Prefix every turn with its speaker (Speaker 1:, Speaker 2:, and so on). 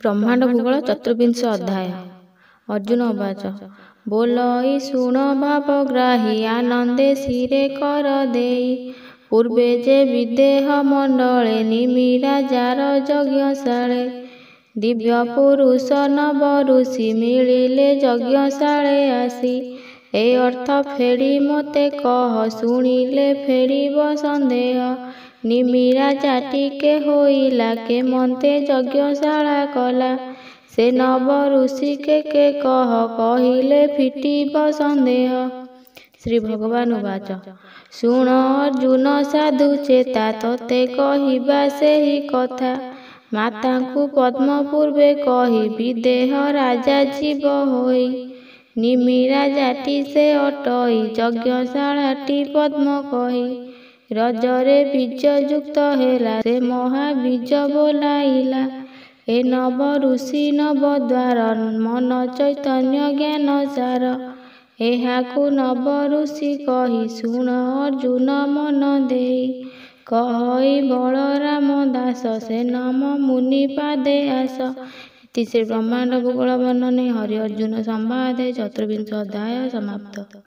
Speaker 1: ବ୍ରହ୍ମାଣ୍ଡ ଭୂଗୋଳ ଚତୁର୍ବିଂଶ ଅଧ୍ୟାୟ। ଅର୍ଜୁନ ଉବାଚ ବୋଲଇ ଶୁଣ ଭାବଗ୍ରାହୀ ଆନନ୍ଦେ ଶିରେ କର ଦେଇ ପୂର୍ବେ ଯେ ବିଦେହ ମଣ୍ଡଳେ ନିମିରା ଯାର ଯଜ୍ଞଶାଳେ ଦିବ୍ୟ ପୁରୁଷ ନବ ଋଷି ମିଳିଲେ ଯଜ୍ଞଶାଳେ ଆସି ଏ ଅର୍ଥ ଫେଡ଼ି ମୋତେ କହ ଶୁଣିଲେ ଫେଡ଼ିବ ସନ୍ଦେହ ନିମିରା ଜାଟିକେ ହୋଇଲା କେ ମନ୍ତେ ଯଜ୍ଞଶାଳା କଲା ସେ ନବ ଋଷି କେ କହ କହିଲେ ଫିଟିବ ସନ୍ଦେହ। ଶ୍ରୀ ଭଗବାନ ଉବାଚ ଶୁଣ ଅର୍ଜୁନ ସାଧୁ ଚେତା ତତେ କହିବା ସେହି କଥା ମାତାଙ୍କୁ ପଦ୍ମ ପୂର୍ବେ କହି ବିଦେହ ରାଜା ଯିବ ହୋଇ ନିମିରା ଜାଟି ସେ ଅଟଇ ଯଜ୍ଞଶାଳାଟି ପଦ୍ମ କହି ରଜରେ ବୀଜ ଯୁକ୍ତ ହେଲା ସେ ମହାବୀଜ ବୋଲାଇଲା ଏ ନବ ଋଷି ନବ ଦ୍ୱାର ମନ ଚୈତନ୍ୟ ଜ୍ଞାନ ସାର ଏହାକୁ ନବ ଋଷି କହି ଶୁଣ ଅର୍ଜୁନ ମନ ଦେଇ କହଇ ବଳରାମ ଦାସ ସେ ନମ ମୁନି ପାଦେ ଆସ। ଇତି ଶ୍ରୀ ବ୍ରହ୍ମାଣ୍ଡ ଭୂଗୋଳ ବର୍ଣ୍ଣନେ ହରି ଅର୍ଜୁନ ସମ୍ବାଦେ ଚତୁର୍ବିଂଶ ଅଧ୍ୟାୟ ସମାପ୍ତ।